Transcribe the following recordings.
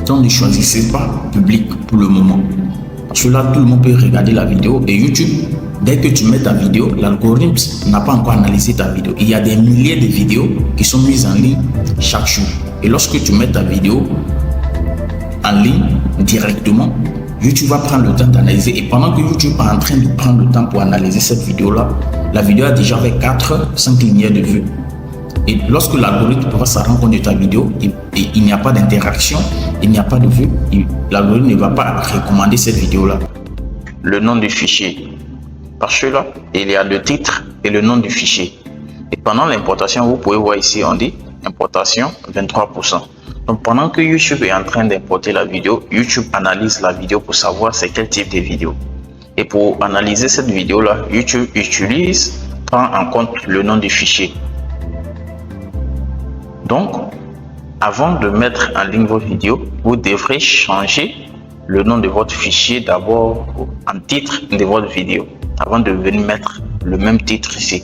Donc ne choisissez pas public pour le moment. Parce que là, tout le monde peut regarder la vidéo. Et YouTube, dès que tu mets ta vidéo, l'algorithme n'a pas encore analysé ta vidéo. Il y a des milliers de vidéos qui sont mises en ligne chaque jour. Et lorsque tu mets ta vidéo en ligne directement, YouTube va prendre le temps d'analyser. Et pendant que YouTube est en train de prendre le temps pour analyser cette vidéo-là, la vidéo a déjà fait 4-5 lignes de vues. Et lorsque l'algorithme va se rendre compte de ta vidéo et il n'y a pas d'interaction, il n'y a pas de vue, l'algorithme ne va pas recommander cette vidéo-là. Le nom du fichier. Parce que là, il y a le titre et le nom du fichier. Et pendant l'importation, vous pouvez voir ici, on dit importation 23%. Donc pendant que YouTube est en train d'importer la vidéo, YouTube analyse la vidéo pour savoir c'est quel type de vidéo. Et pour analyser cette vidéo-là, YouTube prend en compte le nom du fichier. Donc, avant de mettre en ligne votre vidéo, vous devrez changer le nom de votre fichier d'abord en titre de votre vidéo, avant de venir mettre le même titre ici.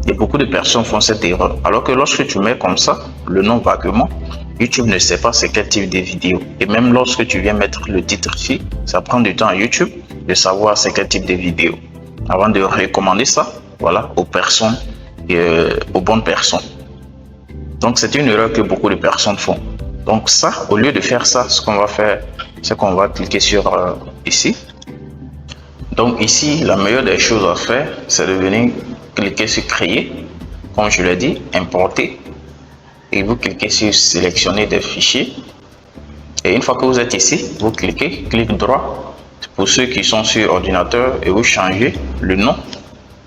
Et beaucoup de personnes font cette erreur. Alors que lorsque tu mets comme ça, le nom vaguement, YouTube ne sait pas c'est quel type de vidéo. Et même lorsque tu viens mettre le titre ici, ça prend du temps à YouTube de savoir c'est quel type de vidéo. Avant de recommander ça, voilà, aux personnes, aux bonnes personnes. Donc c'est une erreur que beaucoup de personnes font. Donc ça, au lieu de faire ça, ce qu'on va faire, c'est qu'on va cliquer sur ici. Donc ici, la meilleure des choses à faire, c'est de venir cliquer sur créer, comme je l'ai dit, importer. Et vous cliquez sur sélectionner des fichiers. Et une fois que vous êtes ici, vous cliquez, clic droit pour ceux qui sont sur ordinateur et vous changez le nom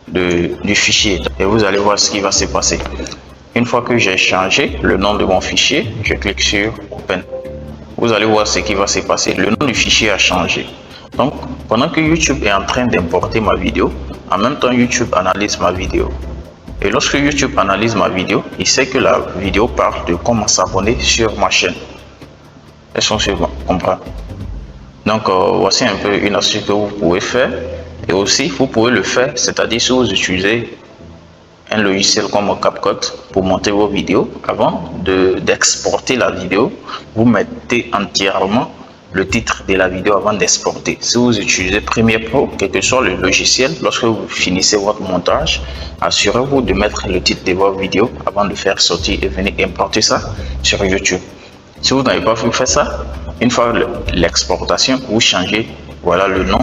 du fichier. Et vous allez voir ce qui va se passer. Une fois que j'ai changé le nom de mon fichier, je clique sur Open. Vous allez voir ce qui va se passer. Le nom du fichier a changé. Donc, pendant que YouTube est en train d'importer ma vidéo, en même temps, YouTube analyse ma vidéo. Et lorsque YouTube analyse ma vidéo, il sait que la vidéo parle de comment s'abonner sur ma chaîne. Est-ce qu'on se comprend? Donc, voici un peu une astuce que vous pouvez faire. Et aussi, vous pouvez le faire, c'est-à-dire si vous utilisez un logiciel comme CapCut pour monter vos vidéos, avant d'exporter la vidéo, vous mettez entièrement le titre de la vidéo avant d'exporter. Si vous utilisez Premiere Pro, quel que soit le logiciel, lorsque vous finissez votre montage, assurez-vous de mettre le titre de votre vidéo avant de faire sortir et venir importer ça sur YouTube. Si vous n'avez pas fait ça, une fois l'exportation, vous changez voilà le nom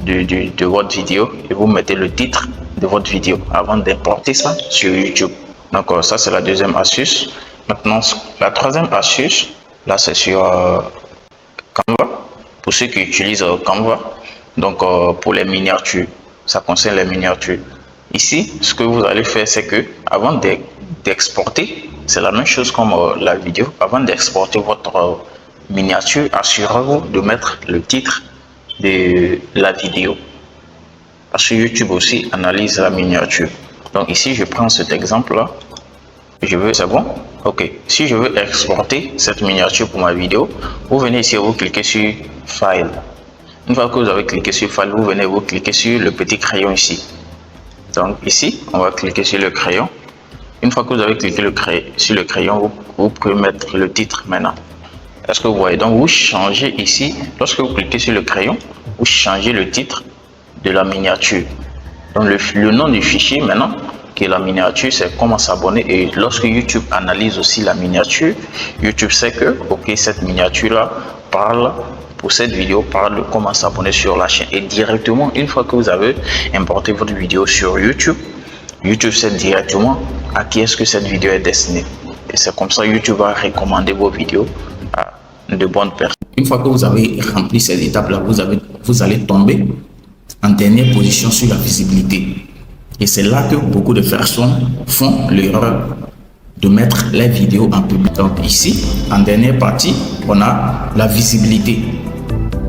de votre vidéo et vous mettez le titre de votre vidéo avant d'importer ça sur YouTube. Donc ça c'est la deuxième astuce. Maintenant la troisième astuce, là c'est sur Canva, pour ceux qui utilisent Canva. Donc pour les miniatures, ça concerne les miniatures. Ici ce que vous allez faire, c'est que avant d'exporter, c'est la même chose comme la vidéo. Avant d'exporter votre miniature, assurez-vous de mettre le titre de la vidéo. Parce que YouTube aussi analyse la miniature. Donc ici, je prends cet exemple-là. C'est bon? Ok. Si je veux exporter cette miniature pour ma vidéo, vous venez ici et vous cliquez sur File. Une fois que vous avez cliqué sur File, vous venez vous cliquer sur le petit crayon ici. Donc ici, on va cliquer sur le crayon. Une fois que vous avez cliqué sur le crayon, vous pouvez mettre le titre maintenant. Est-ce que vous voyez? Donc vous changez ici, lorsque vous cliquez sur le crayon, vous changez le titre de la miniature. Donc le nom du fichier maintenant, qui est la miniature, c'est comment s'abonner. Et lorsque YouTube analyse aussi la miniature, YouTube sait que ok, cette miniature là parle, pour cette vidéo parle de comment s'abonner sur la chaîne. Et directement, une fois que vous avez importé votre vidéo sur YouTube, YouTube sait directement à qui est-ce que cette vidéo est destinée. Et c'est comme ça YouTube va recommander vos vidéos à de bonnes personnes. Une fois que vous avez rempli ces étapes là, vous allez tomber en dernière position sur la visibilité. Et c'est là que beaucoup de personnes font l'erreur de mettre les vidéos en public. Donc ici, en dernière partie, on a la visibilité.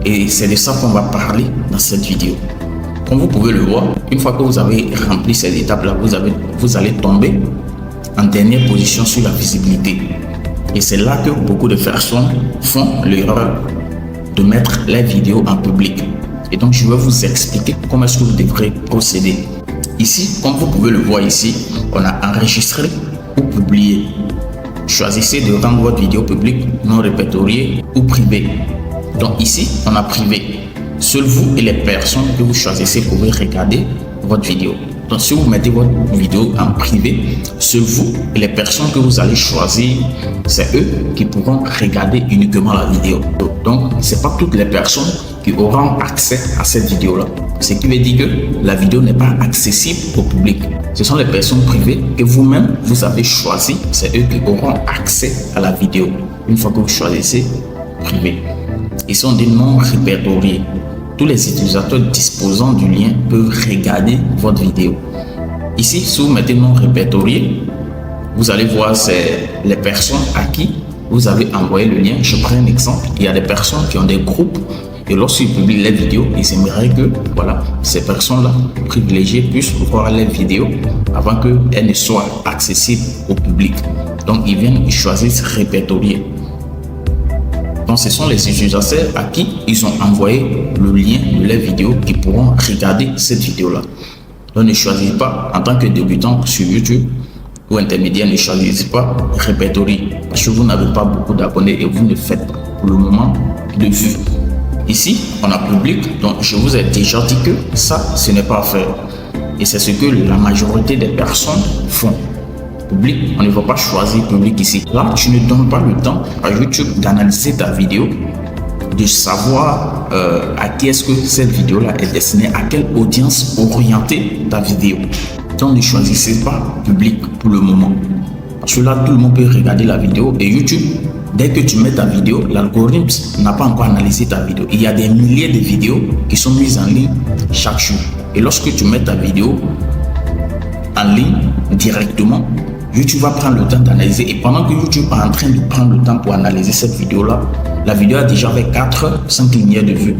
Et c'est de ça qu'on va parler dans cette vidéo. Comme vous pouvez le voir, une fois que vous avez rempli ces étapes-là, vous allez tomber en dernière position sur la visibilité. Et c'est là que beaucoup de personnes font l'erreur de mettre les vidéos en public. Et donc, je vais vous expliquer comment est-ce que vous devrez procéder. Ici, comme vous pouvez le voir ici, on a enregistré ou publié. choisissez de rendre votre vidéo publique, non répertoriée ou privée. Donc ici, on a privé. Seuls vous et les personnes que vous choisissez pourrez regarder votre vidéo. Donc si vous mettez votre vidéo en privé, seuls vous et les personnes que vous allez choisir, c'est eux qui pourront regarder uniquement la vidéo. Donc c'est pas toutes les personnes qui auront accès à cette vidéo là. Ce qui veut dire que la vidéo n'est pas accessible au public. Ce sont les personnes privées que vous-même vous avez choisi, c'est eux qui auront accès à la vidéo une fois que vous choisissez privé. Ils sont des non répertoriés. Tous les utilisateurs disposant du lien peuvent regarder votre vidéo. Ici, si vous mettez non répertorié, vous allez voir c'est les personnes à qui vous avez envoyé le lien. Je prends un exemple. Il y a des personnes qui ont des groupes et lorsqu'ils publient les vidéos, ils aimeraient que voilà, ces personnes-là privilégiées puissent voir les vidéos avant qu'elles ne soient accessibles au public. Donc, ils viennent, ils choisissent répertorier. Donc, ce sont les utilisateurs à qui ils ont envoyé le lien de la vidéo qui pourront regarder cette vidéo-là. Donc, ne choisissez pas, en tant que débutant sur YouTube ou intermédiaire, ne choisissez pas répertorier parce que vous n'avez pas beaucoup d'abonnés et vous ne faites pas pour le moment de vues. Ici, on a public, donc je vous ai déjà dit que ça, ce n'est pas à faire. Et c'est ce que la majorité des personnes font. Public, on ne va pas choisir public ici. Là, tu ne donnes pas le temps à YouTube d'analyser ta vidéo, de savoir à qui est-ce que cette vidéo-là est destinée, à quelle audience orienter ta vidéo. Donc, ne choisissez pas public pour le moment. Parce que là, tout le monde peut regarder la vidéo et YouTube, dès que tu mets ta vidéo, l'algorithme n'a pas encore analysé ta vidéo. Il y a des milliers de vidéos qui sont mises en ligne chaque jour. Et lorsque tu mets ta vidéo en ligne directement, YouTube va prendre le temps d'analyser. Et pendant que YouTube est en train de prendre le temps pour analyser cette vidéo-là, la vidéo a déjà fait 4-5 lignes de vues.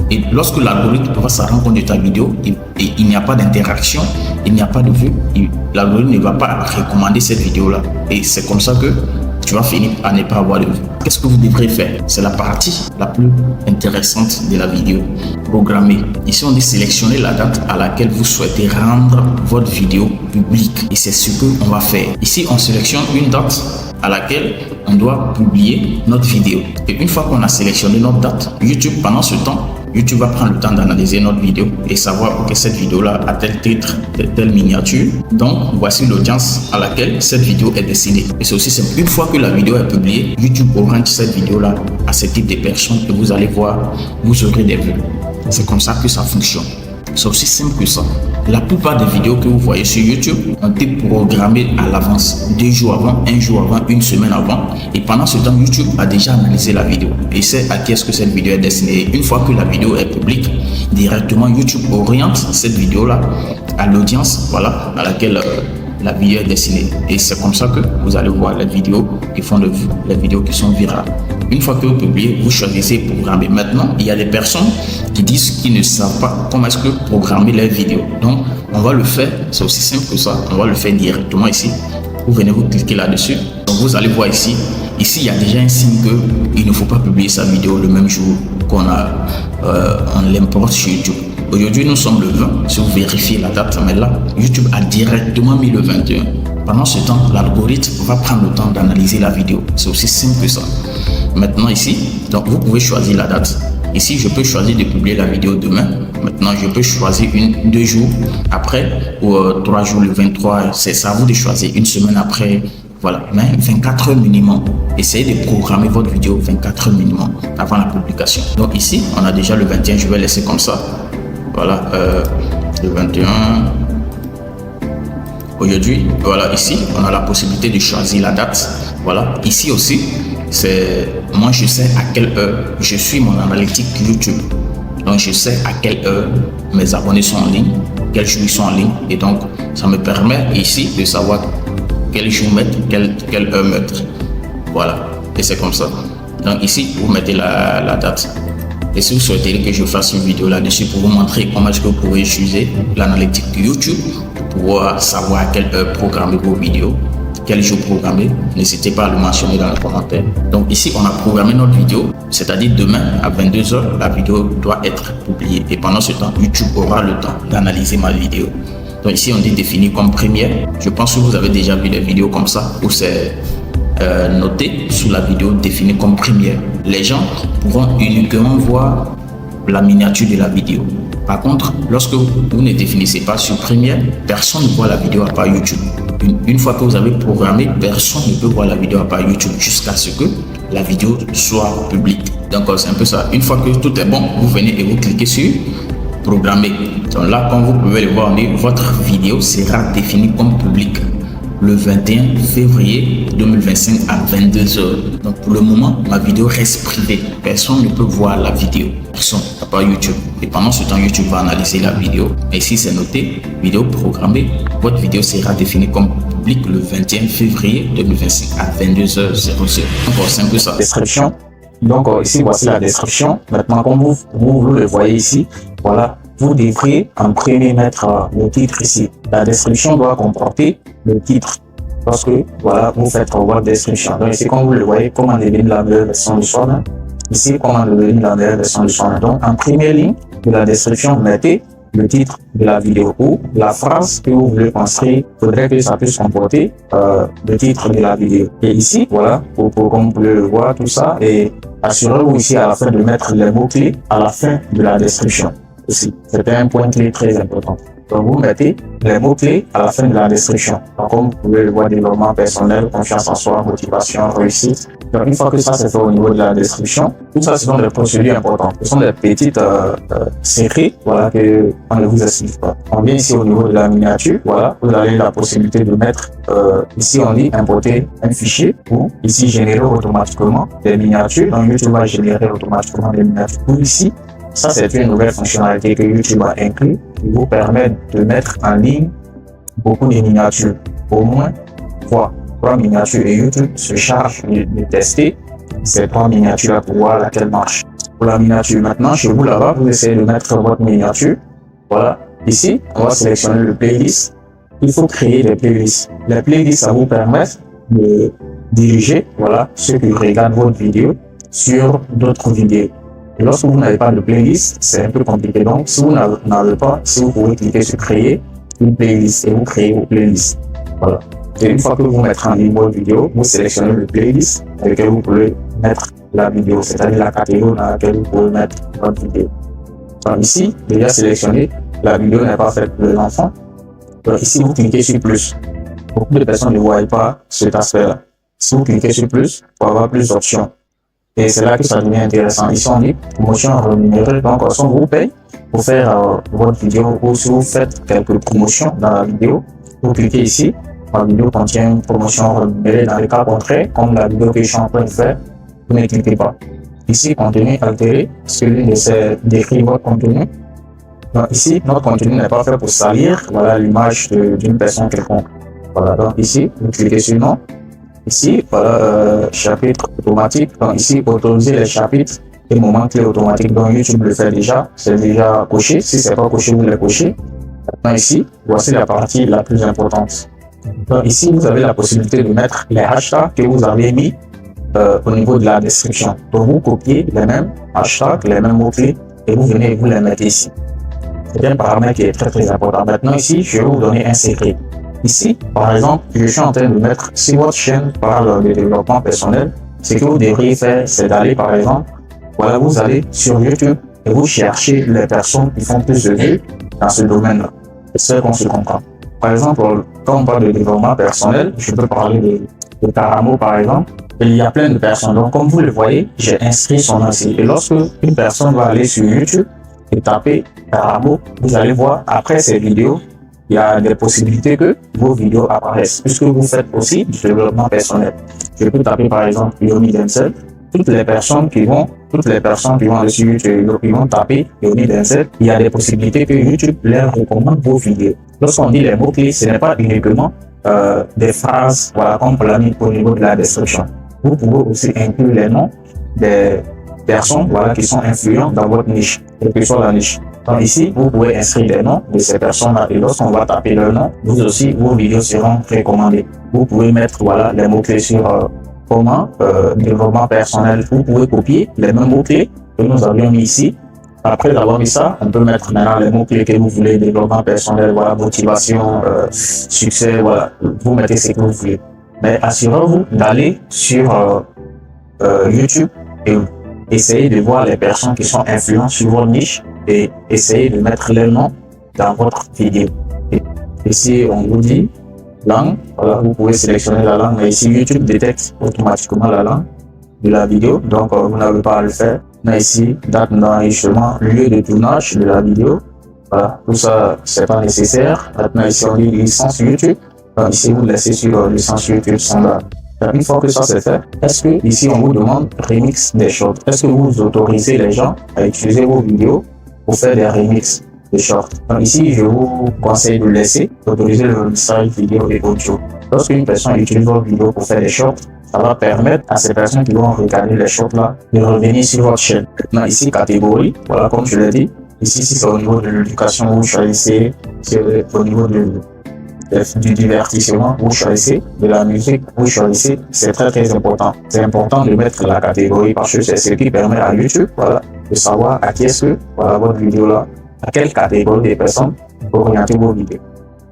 Et lorsque l'algorithme va se rendre compte de ta vidéo et il n'y a pas d'interaction, il n'y a pas de vue, l'algorithme ne va pas recommander cette vidéo-là. Et c'est comme ça que tu vas finir à ne pas avoir de vue. Qu'est-ce que vous devrez faire? C'est la partie la plus intéressante de la vidéo. Programmer. Ici, on dit sélectionner la date à laquelle vous souhaitez rendre votre vidéo publique. Et c'est ce qu'on va faire. Ici, on sélectionne une date à laquelle on doit publier notre vidéo. Et une fois qu'on a sélectionné notre date, YouTube, pendant ce temps, YouTube va prendre le temps d'analyser notre vidéo et savoir que cette vidéo-là a tel titre, telle miniature. Donc, voici l'audience à laquelle cette vidéo est destinée. Et c'est aussi simple. Une fois que la vidéo est publiée, YouTube oriente cette vidéo-là à ce type de personnes que vous allez voir, vous aurez des vues. C'est comme ça que ça fonctionne. C'est aussi simple que ça. La plupart des vidéos que vous voyez sur YouTube ont été programmées à l'avance, 2 jours avant, 1 jour avant, 1 semaine avant. Et pendant ce temps, YouTube a déjà analysé la vidéo et sait à qui est-ce que cette vidéo est destinée. Une fois que la vidéo est publique, directement YouTube oriente cette vidéo-là à l'audience, voilà, à laquelle la vidéo est destinée. Et c'est comme ça que vous allez voir les vidéos qui font de vues, les vidéos qui sont virales. Une fois que vous publiez, vous choisissez programmer. Maintenant, il y a des personnes qui disent qu'ils ne savent pas comment est-ce que programmer les vidéos. Donc, on va le faire. C'est aussi simple que ça. On va le faire directement ici. Vous venez vous cliquer là-dessus. Donc, vous allez voir ici. Ici, il y a déjà un signe qu'il ne faut pas publier sa vidéo le même jour qu'on l'importe sur YouTube. Aujourd'hui, nous sommes le 20. Si vous vérifiez la date, mais là, YouTube a directement mis le 21. Pendant ce temps, l'algorithme va prendre le temps d'analyser la vidéo. C'est aussi simple que ça. Maintenant ici, donc vous pouvez choisir la date. Ici, je peux choisir de publier la vidéo demain. Maintenant, je peux choisir 2 jours après ou 3 jours, le 23. C'est à vous de choisir, 1 semaine après. Voilà, mais 24 heures minimum. Essayez de programmer votre vidéo 24 heures minimum avant la publication. Donc ici, on a déjà le 21. Je vais laisser comme ça. Voilà, le 21. Aujourd'hui, voilà, ici, on a la possibilité de choisir la date. Voilà, ici aussi, c'est moi, je sais à quelle heure je suis mon analytique YouTube. Donc, je sais à quelle heure mes abonnés sont en ligne, quel jour ils sont en ligne. Et donc, ça me permet ici de savoir quel jour mettre, quelle heure mettre. Voilà, et c'est comme ça. Donc, ici, vous mettez la date. Et si vous souhaitez que je fasse une vidéo là-dessus pour vous montrer comment est-ce que vous pouvez utiliser l'analytique YouTube pour pouvoir savoir à quelle heure programmer vos vidéos, quel jour programmer, n'hésitez pas à le mentionner dans les commentaires. Donc ici, on a programmé notre vidéo, c'est-à-dire demain à 22 h, la vidéo doit être publiée. Et pendant ce temps, YouTube aura le temps d'analyser ma vidéo. Donc ici, on dit définir comme première. Je pense que vous avez déjà vu des vidéos comme ça où c'est noté sous la vidéo définie comme première. Les gens pourront uniquement voir la miniature de la vidéo. Par contre, lorsque vous ne définissez pas sur première, personne ne voit la vidéo à part YouTube. Une fois que vous avez programmé, personne ne peut voir la vidéo à part YouTube jusqu'à ce que la vidéo soit publique. Donc c'est un peu ça. Une fois que tout est bon, vous venez et vous cliquez sur programmer. Donc là, comme vous pouvez le voir, votre vidéo sera définie comme publique le 21 février 2025 à 22h. Donc pour le moment, ma vidéo reste privée. Personne ne peut voir la vidéo. Personne, à part YouTube. Et pendant ce temps, YouTube va analyser la vidéo. Et si c'est noté, vidéo programmée, votre vidéo sera définie comme publique le 21 février 2025 à 22h00. Donc c'est un peu ça. Description. Donc ici, voici la description. Maintenant, comme vous le voyez ici, voilà. Vous devrez en premier mettre le titre ici. La description doit comporter le titre. Lorsque voilà, vous faites votre description. Donc ici, comme vous le voyez, comment devenir la meilleure version du soir. Ici, comment devenir la meilleure version du soir. Donc en première ligne de la description, mettez le titre de la vidéo ou la phrase que vous voulez construire. Il faudrait que ça puisse comporter le titre de la vidéo. Et ici, voilà, pour comme vous pouvez le voir, tout ça. Et assurez-vous ici à la fin de mettre les mots-clés à la fin de la description. C'est un point clé très important. Donc, vous mettez les mots-clés à la fin de la description. Donc, comme vous pouvez le voir, développement personnel, confiance en soi, motivation, réussite. Donc, une fois que ça c'est fait au niveau de la description, tout ça, ce sont des procédures importantes. Ce sont des petites séries, voilà, que on ne vous explique pas. On vient ici au niveau de la miniature, voilà, vous avez la possibilité de mettre, ici on dit importer un fichier ou ici générer automatiquement des miniatures. Donc, YouTube va générer automatiquement des miniatures. Ou ici, ça, c'est une nouvelle fonctionnalité que YouTube a inclus qui vous permet de mettre en ligne beaucoup de miniatures, au moins trois miniatures. Et YouTube se charge de tester ces 3 miniatures pour voir laquelle marche. Pour la miniature, maintenant, chez vous là-bas, vous essayez de mettre votre miniature. Voilà. Ici, on va sélectionner le playlist. Il faut créer des playlists. Les playlists, ça vous permet de diriger, voilà, ceux qui regardent votre vidéo sur d'autres vidéos. Et lorsque vous n'avez pas de playlist, c'est un peu compliqué. Donc, si vous n'avez pas, si vous pouvez cliquer sur créer une playlist et vous créez vos playlists. Voilà. Et une fois que vous mettez en ligne votre vidéo, vous sélectionnez le playlist avec lequel vous pouvez mettre la vidéo, c'est-à-dire la catégorie dans laquelle vous pouvez mettre votre vidéo. Donc ici, déjà sélectionné, la vidéo n'est pas faite pour l'enfant. Donc ici, vous cliquez sur plus. Beaucoup de personnes ne voient pas cet aspect-là. Si vous cliquez sur plus, pour avoir plus d'options. Et c'est là que ça devient intéressant. Ici, on dit promotion rémunérée. Donc, si on vous paye pour faire votre vidéo ou si vous faites quelques promotions dans la vidéo, vous cliquez ici. La vidéo contient une promotion rémunérée. Dans le cas contraire, comme la vidéo que je suis en train de faire, vous ne cliquez pas. Ici, contenu altéré, celui essaie d'écrire votre contenu. Donc, ici, notre contenu n'est pas fait pour salir voilà l'image d'une personne quelconque. Voilà, donc ici, vous cliquez sur non. Ici, voilà, chapitre automatique. Donc ici, autoriser les chapitres et moments clés automatiques. Donc YouTube le fait déjà, c'est déjà coché. Si c'est pas coché, vous le cochez. Maintenant ici, voici la partie la plus importante. Donc ici, vous avez la possibilité de mettre les hashtags que vous avez mis au niveau de la description. Donc vous copiez les mêmes hashtags, les mêmes mots-clés et vous venez et vous les mettez ici. C'est un paramètre qui est très important. Maintenant ici, je vais vous donner un secret. Ici, par exemple, je suis en train de mettre, si votre chaîne parle de développement personnel, ce que vous devriez faire, c'est d'aller, par exemple, voilà, vous allez sur YouTube et vous cherchez les personnes qui font plus de vues dans ce domaine-là. C'est ce qu'on se comprend. Par exemple, quand on parle de développement personnel, je peux parler de Karamo, par exemple. Et il y a plein de personnes. Donc, comme vous le voyez, j'ai inscrit son nom ici. Et lorsque une personne va aller sur YouTube et taper Karamo, vous allez voir, après ces vidéos, il y a des possibilités que vos vidéos apparaissent, puisque vous faites aussi du développement personnel. Je peux taper par exemple Yomi Denzel. Toutes les personnes qui vont aller sur YouTube, ils vont taper Yomi Denzel. Il y a des possibilités que YouTube leur recommande vos vidéos. Lorsqu'on dit les mots-clés, ce n'est pas uniquement des phrases, voilà, comme pour au niveau de la description. Vous pouvez aussi inclure les noms des personnes, voilà, qui sont influentes dans votre niche, quelle que soit la niche. Donc ici, vous pouvez inscrire les noms de ces personnes-là et lorsqu'on va taper leur nom, vous aussi, vos vidéos seront recommandées. Vous pouvez mettre voilà, les mots-clés sur comment développement personnel. Vous pouvez copier les mêmes mots-clés que nous avions mis ici. Après avoir mis ça, on peut mettre maintenant les mots-clés que vous voulez, développement personnel, voilà, motivation, succès, voilà. Vous mettez ce que vous voulez. Mais assurez-vous d'aller sur YouTube et essayez de voir les personnes qui sont influentes sur votre niche et essayez de mettre leur nom dans votre vidéo. Et ici, on vous dit langue, voilà, vous pouvez sélectionner la langue, mais ici YouTube détecte automatiquement la langue de la vidéo, donc vous n'avez pas à le faire. Mais ici, date d'enregistrement, lieu de tournage de la vidéo, voilà, tout ça, c'est pas nécessaire. Maintenant, ici, on dit licence YouTube. Donc, ici, vous laissez sur licence YouTube standard. Une fois que ça c'est fait, est-ce que ici on vous demande remix des shorts? Est-ce que vous autorisez les gens à utiliser vos vidéos pour faire des remix de shorts? Donc ici, je vous conseille de laisser autoriser le remixage vidéo et audio. Lorsqu'une personne utilise vos vidéos pour faire des shorts, ça va permettre à ces personnes qui vont regarder les shorts là de revenir sur votre chaîne. Maintenant ici, catégorie, voilà, comme je l'ai dit, ici si c'est au niveau de l'éducation, vous choisissez, c'est au niveau du divertissement, vous choisissez, de la musique, vous choisissez, c'est très important. C'est important de mettre la catégorie parce que c'est ce qui permet à YouTube, voilà, de savoir à qui est-ce que, voilà, votre vidéo là, à quelle catégorie de personnes pour orienter vos vidéos.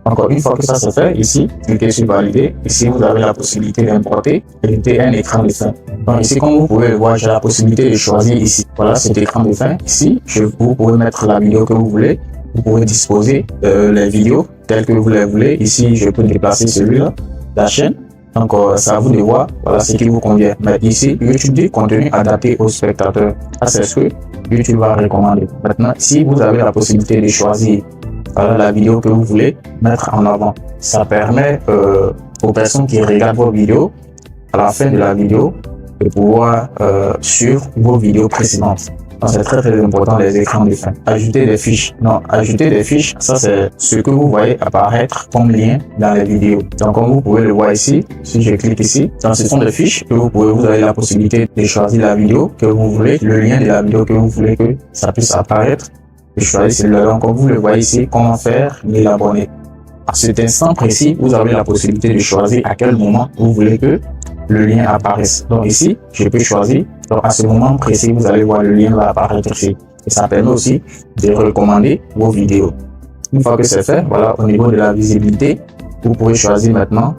Encore une fois que ça c'est fait, ici, cliquez sur valider. Ici, vous avez la possibilité d'importer et d'éditer un écran de fin. Donc ici, comme vous pouvez le voir, j'ai la possibilité de choisir ici. Voilà cet écran de fin. Ici, vous pouvez mettre la vidéo que vous voulez. Vous pouvez disposer les vidéos telles que vous les voulez. Ici, je peux déplacer celui-là, la chaîne. Donc, c'est à vous de voir, voilà ce qui vous convient. Mais ici, YouTube dit contenu adapté aux spectateurs. Ça, c'est ce que YouTube va recommander. Maintenant, si vous avez la possibilité de choisir la vidéo que vous voulez mettre en avant, ça permet aux personnes qui regardent vos vidéos, à la fin de la vidéo, de pouvoir suivre vos vidéos précédentes. C'est très important les écrans de fin. Ajouter des fiches. Non, ajouter des fiches, ça c'est ce que vous voyez apparaître comme lien dans les vidéos. Donc comme vous pouvez le voir ici, si je clique ici, donc ce sont des fiches que vous avez la possibilité de choisir la vidéo que vous voulez, le lien de la vidéo que vous voulez que ça puisse apparaître. Je choisis celui-là. Donc comme vous le voyez ici, comment faire 1000 abonnés. À cet instant précis, vous avez la possibilité de choisir à quel moment vous voulez que le lien apparaisse. Donc ici, je peux choisir. Donc à ce moment précis, vous allez voir le lien va apparaître ici. Et ça permet aussi de recommander vos vidéos. Une fois que c'est fait, voilà, au niveau de la visibilité, vous pouvez choisir maintenant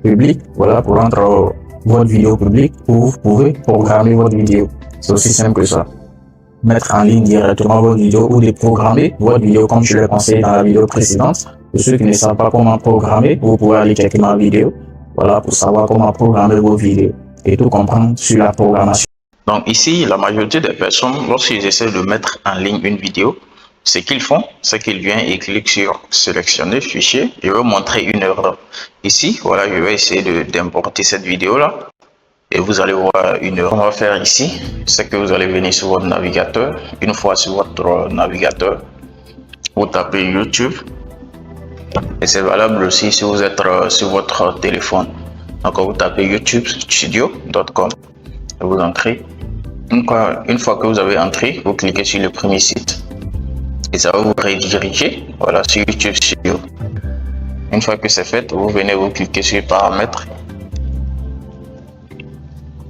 public, voilà, pour rendre votre vidéo publique, ou vous pouvez programmer votre vidéo. C'est aussi simple que ça. Mettre en ligne directement votre vidéo ou déprogrammer votre vidéo comme je l'ai conseillé dans la vidéo précédente. Pour ceux qui ne savent pas comment programmer, vous pouvez aller checker ma vidéo, voilà, pour savoir comment programmer vos vidéos et tout comprendre sur la programmation. Donc ici, la majorité des personnes, lorsqu'ils essaient de mettre en ligne une vidéo, ce qu'ils font, c'est qu'ils viennent et cliquent sur sélectionner fichier et vont montrer une erreur. Ici, voilà, je vais essayer d'importer cette vidéo là. Et vous allez voir une erreur. On va faire ici, c'est que vous allez venir sur votre navigateur. Une fois sur votre navigateur, vous tapez YouTube. Et c'est valable aussi si vous êtes sur votre téléphone. Donc vous tapez youtubestudio.com et vous entrez. Une fois que vous avez entré, vous cliquez sur le premier site. Et ça va vous rediriger, voilà, sur YouTube Studio. Une fois que c'est fait, vous venez vous cliquer sur paramètres.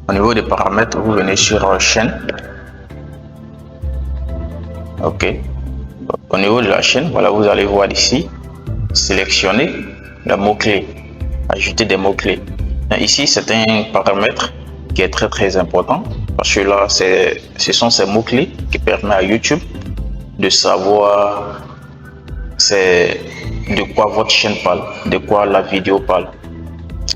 Au niveau des paramètres, vous venez sur chaîne. Ok. Au niveau de la chaîne, voilà, vous allez voir ici, sélectionner le mot-clé, ajouter des mots-clés. Ici, c'est un paramètre qui est très important parce que là, ce sont ces mots-clés qui permettent à YouTube de savoir de quoi votre chaîne parle, de quoi la vidéo parle.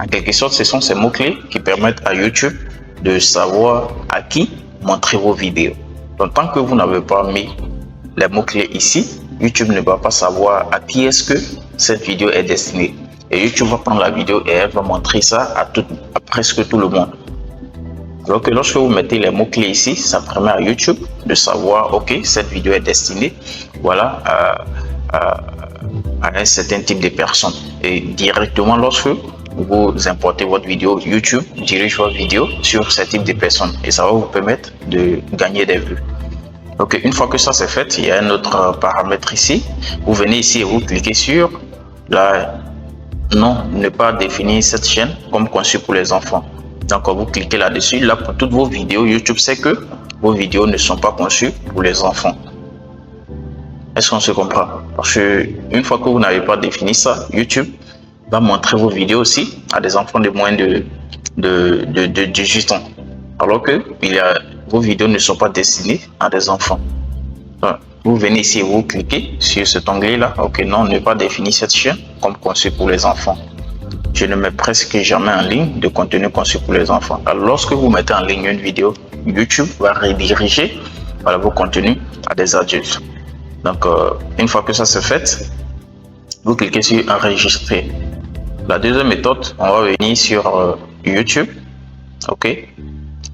En quelque sorte, ce sont ces mots-clés qui permettent à YouTube de savoir à qui montrer vos vidéos. Donc, tant que vous n'avez pas mis les mots-clés ici, YouTube ne va pas savoir à qui est-ce que cette vidéo est destinée. Et YouTube va prendre la vidéo et elle va montrer ça à presque tout le monde. Donc, lorsque vous mettez les mots-clés ici, ça permet à YouTube de savoir, ok, cette vidéo est destinée, voilà, à un certain type de personnes. Et directement, lorsque vous importez votre vidéo, YouTube dirige votre vidéo sur ce type de personnes et ça va vous permettre de gagner des vues. Donc une fois que ça c'est fait, il y a un autre paramètre ici. Vous venez ici et vous cliquez sur la non, ne pas définir cette chaîne comme conçue pour les enfants. Donc vous cliquez là-dessus. Là, pour toutes vos vidéos, YouTube sait que vos vidéos ne sont pas conçues pour les enfants. Est-ce qu'on se comprend? Parce que une fois que vous n'avez pas défini ça, YouTube va montrer vos vidéos aussi à des enfants de moins de 18 ans. Alors que vos vidéos ne sont pas destinées à des enfants. Donc, vous venez ici et vous cliquez sur cet onglet-là. Ok, non, ne pas définir cette chaîne comme conçue pour les enfants. Je ne mets presque jamais en ligne de contenu conçu pour les enfants. Alors, lorsque vous mettez en ligne une vidéo, YouTube va rediriger vos contenus à des adultes. Donc, une fois que ça se fait, vous cliquez sur enregistrer. La deuxième méthode, on va venir sur YouTube. Ok,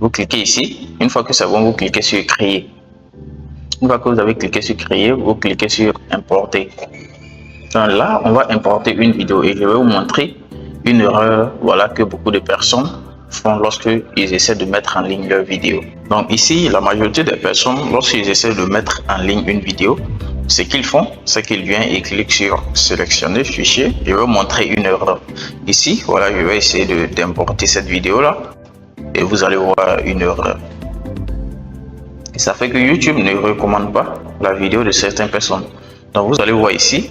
vous cliquez ici. Une fois que c'est bon, vous cliquez sur créer. Une fois que vous avez cliqué sur créer, vous cliquez sur importer. Donc là, on va importer une vidéo et je vais vous montrer une erreur que beaucoup de personnes font lorsqu'ils essaient de mettre en ligne leur vidéo. Donc ici, la majorité des personnes, lorsqu'ils essaient de mettre en ligne une vidéo, ce qu'ils font, c'est qu'ils viennent et cliquent sur sélectionner fichier. Je vais vous montrer une erreur. Ici, je vais essayer d'importer cette vidéo là et vous allez voir une erreur. Et ça fait que YouTube ne recommande pas la vidéo de certaines personnes. Donc vous allez voir ici,